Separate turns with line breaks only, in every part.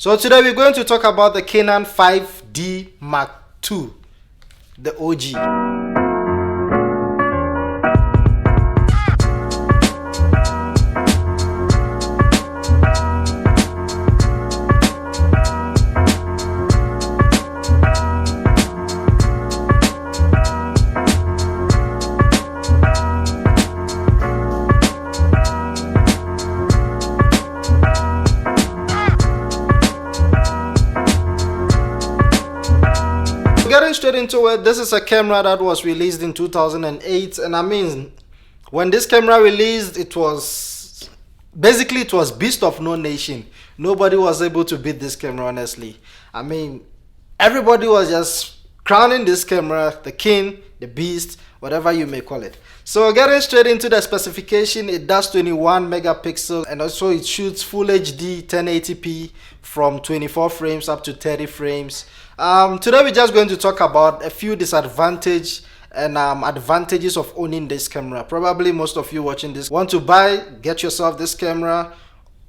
So today we're going to talk about the Canon 5D Mark II, the OG. Getting straight into it, this is a camera that was released in 2008, and I mean, when this camera released, it was beast of no nation. Nobody was able to beat this camera, honestly. I mean, everybody was just crowning this camera the king, the beast, whatever you may call it. So getting straight into the specification, it does 21 megapixel, and also it shoots full HD 1080p from 24 frames up to 30 frames. Today we're just going to talk about a few disadvantages and advantages of owning this camera. Probably most of you watching this want to get yourself this camera.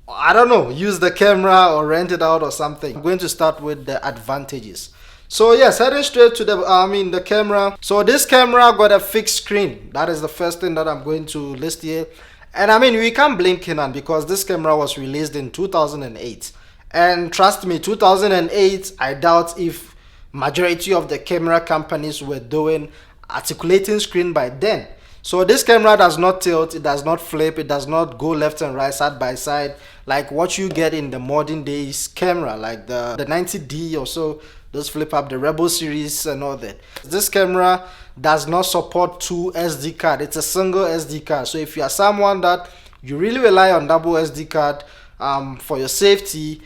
I don't know, use the camera or rent it out or something. I'm going to start with the advantages. So yes, heading straight to the camera. So this camera got a fixed screen. That is the first thing that I'm going to list here. And I mean, we can't blame Canon because this camera was released in 2008. And trust me, 2008, I doubt if majority of the camera companies were doing articulating screen by then. So this camera does not tilt, it does not flip, it does not go left and right side by side like what you get in the modern days camera, like the 90D or so, those flip up, the Rebel series and all that. This camera does not support two SD card, it's a single SD card. So if you are someone that you really rely on double SD card for your safety,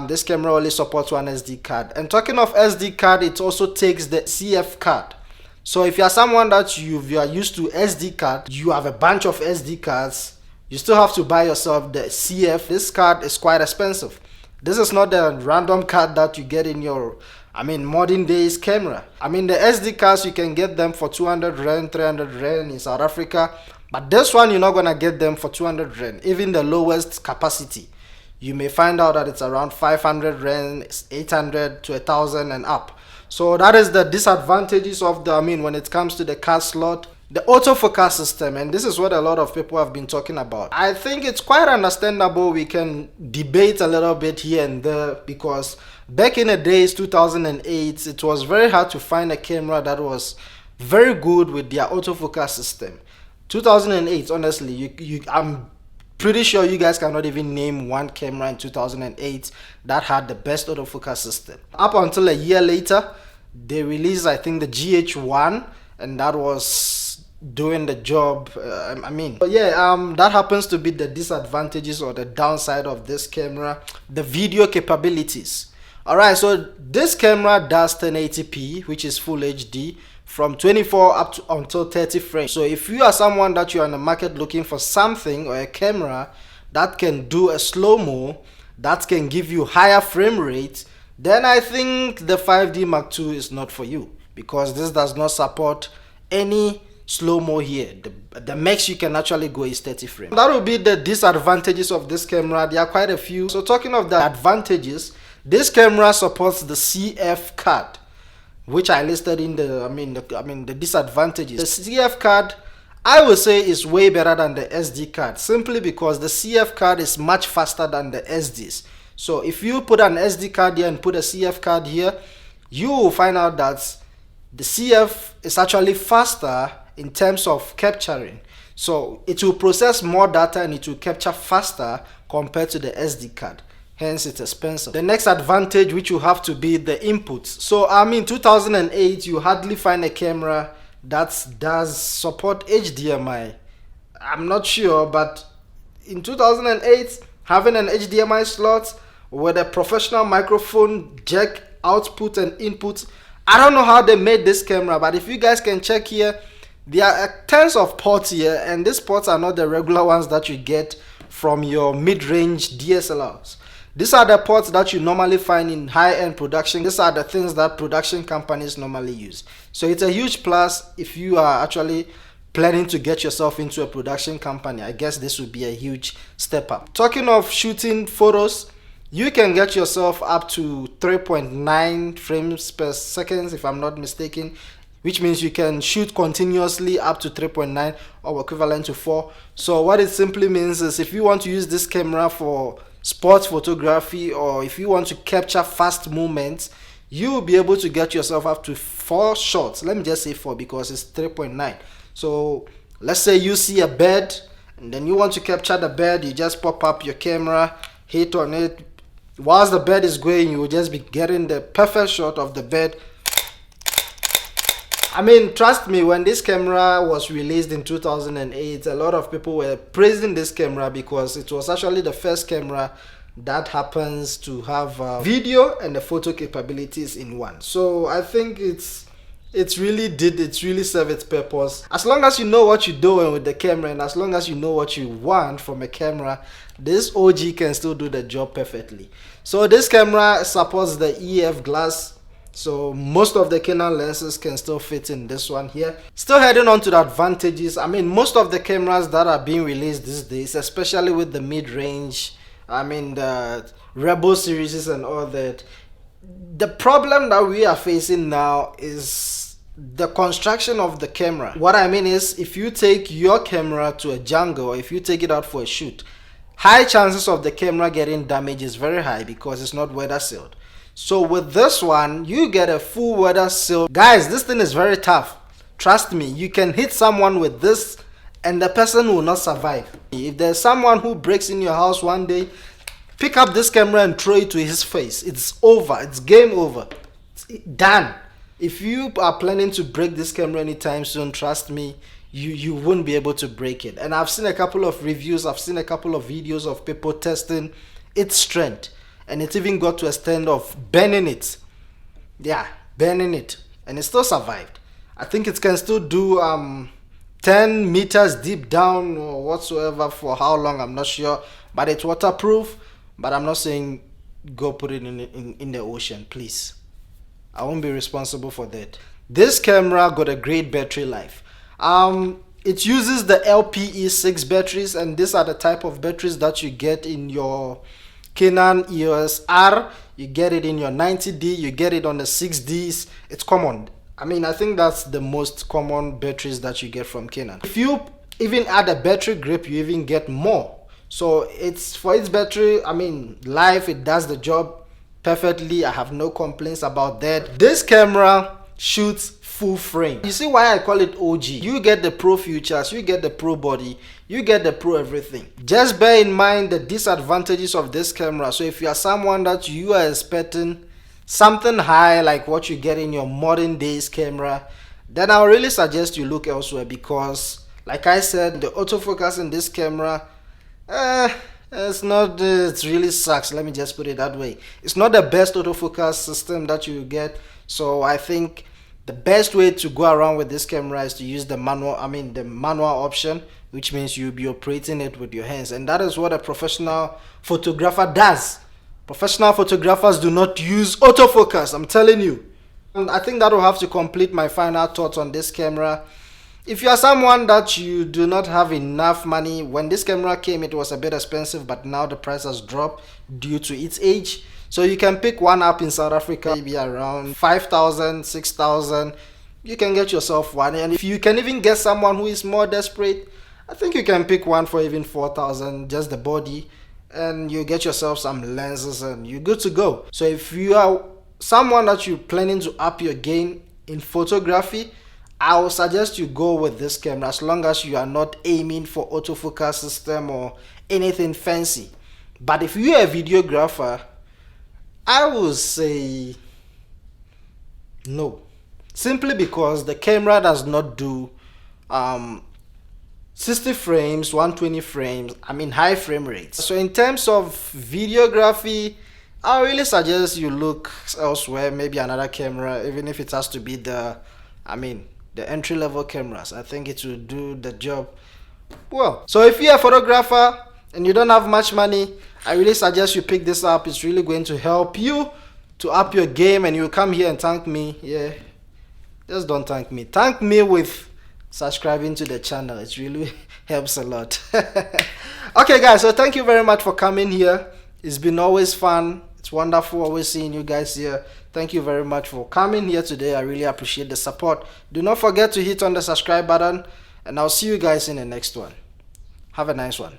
this camera only supports one SD card. And talking of SD card, it also takes the CF card. So if you are someone that you are used to SD card, you have a bunch of SD cards, you still have to buy yourself the CF. This card is quite expensive. This is not the random card that you get in your modern days camera. The SD cards, you can get them for 200 rand, 300 rand in South Africa, but this one you're not gonna get them for 200 rand. Even the lowest capacity, you may find out that it's around 500 rand, 800 to 1000 and up. So that is the disadvantages of when it comes to the card slot. The autofocus system, and this is what a lot of people have been talking about. I think it's quite understandable. We can debate a little bit here and there because back in the days, 2008, it was very hard to find a camera that was very good with their autofocus system. 2008, honestly, I'm pretty sure you guys cannot even name one camera in 2008 that had the best autofocus system. Up until a year later, they released, I think, the GH1, and that was doing the job. That happens to be the disadvantages or the downside of this camera, the video capabilities. Alright, so this camera does 1080p, which is full HD, from 24 up to until 30 frames. So if you are someone that you are in the market looking for something or a camera that can do a slow-mo, that can give you higher frame rate, then I think the 5D Mark II is not for you, because this does not support any slow-mo here. The max you can actually go is 30 frames. That will be the disadvantages of this camera. There are quite a few. So talking of the advantages, this camera supports the CF card, which I listed in the disadvantages. The CF card, I would say, is way better than the SD card, simply because the CF card is much faster than the SDs. So if you put an SD card here and put a CF card here, you will find out that the CF is actually faster in terms of capturing. So it will process more data and it will capture faster compared to the SD card. Hence it's expensive. The next advantage, which you have to be the inputs. So 2008, you hardly find a camera that does support HDMI. I'm not sure, but in 2008, having an HDMI slot with a professional microphone, jack output and input, I don't know how they made this camera, but if you guys can check here, there are tons of ports here, and these ports are not the regular ones that you get from your mid-range DSLRs. These are the ports that you normally find in high-end production. These are the things that production companies normally use. So it's a huge plus if you are actually planning to get yourself into a production company. I guess this would be a huge step up. Talking of shooting photos, you can get yourself up to 3.9 frames per second, if I'm not mistaken, which means you can shoot continuously up to 3.9 or equivalent to 4. So what it simply means is if you want to use this camera for sports photography, or if you want to capture fast movements, you will be able to get yourself up to 4 shots. Let me just say 4 because it's 3.9. So let's say you see a bird and then you want to capture the bird. You just pop up your camera, hit on it. Whilst the bird is going, you will just be getting the perfect shot of the bird. I mean, trust me, when this camera was released in 2008, a lot of people were praising this camera because it was actually the first camera that happens to have video and the photo capabilities in one. So I think it's really served its purpose. As long as you know what you're doing with the camera, and as long as you know what you want from a camera, this OG can still do the job perfectly. So this camera supports the EF glass, so most of the Canon lenses can still fit in this one here. Still heading on to the advantages. I mean, most of the cameras that are being released these days, especially with the mid-range, I mean the Rebel series and all that, the problem that we are facing now is the construction of the camera. What I mean is, if you take your camera to a jungle, or if you take it out for a shoot, high chances of the camera getting damaged is very high because it's not weather sealed. So with this one, you get a full weather seal. Guys, this thing is very tough. Trust me, you can hit someone with this and the person will not survive. If there's someone who breaks in your house one day, pick up this camera and throw it to his face. It's over. It's game over. It's done. If you are planning to break this camera anytime soon, trust me, you won't be able to break it. And I've seen a couple of reviews, I've seen a couple of videos of people testing its strength. And it even got to a extent of burning it. Yeah, burning it. And it still survived. I think it can still do 10 meters deep down or whatsoever for how long, I'm not sure. But it's waterproof. But I'm not saying go put it in the ocean, please. I won't be responsible for that. This camera got a great battery life. It uses the LPE6 batteries, and these are the type of batteries that you get in your Canon EOS R. You get it in your 90D, you get it on the 6Ds. It's common. I mean, I think that's the most common batteries that you get from Canon. If you even add a battery grip, you even get more. So it's for its battery, I mean, life, it does the job perfectly. I have no complaints about that. This camera shoots full frame. You see why I call it OG? You get the pro features, you get the pro body, you get the pro everything. Just bear in mind the disadvantages of this camera. So if you are someone that you are expecting something high like what you get in your modern days camera, then I'll really suggest you look elsewhere, because like I said, the autofocus in this camera, it really sucks. Let me just put it that way. It's not the best autofocus system that you get. So I think the best way to go around with this camera is to use the manual option, which means you'll be operating it with your hands. And that is what a professional photographer does. Professional photographers do not use autofocus, I'm telling you. And I think that will have to complete my final thoughts on this camera. If you are someone that you do not have enough money, when this camera came it was a bit expensive, but now the price has dropped due to its age. So you can pick one up in South Africa, maybe around 5,000, 6,000. You can get yourself one. And if you can even get someone who is more desperate, I think you can pick one for even 4,000, just the body. And you get yourself some lenses and you're good to go. So if you are someone that you're planning to up your game in photography, I would suggest you go with this camera, as long as you are not aiming for autofocus system or anything fancy. But if you're a videographer, I would say no, simply because the camera does not do 60 frames, 120 frames, I mean high frame rates. So in terms of videography, I really suggest you look elsewhere, maybe another camera, even if it has to be the entry-level cameras. I think it will do the job well. So if you're a photographer and you don't have much money, I really suggest you pick this up. It's really going to help you to up your game, and you'll come here and thank me. Yeah, just don't thank me. Thank me with subscribing to the channel. It really helps a lot. Okay guys, so thank you very much for coming here. It's been always fun. It's wonderful always seeing you guys here. Thank you very much for coming here today. I really appreciate the support. Do not forget to hit on the subscribe button, and I'll see you guys in the next one. Have a nice one.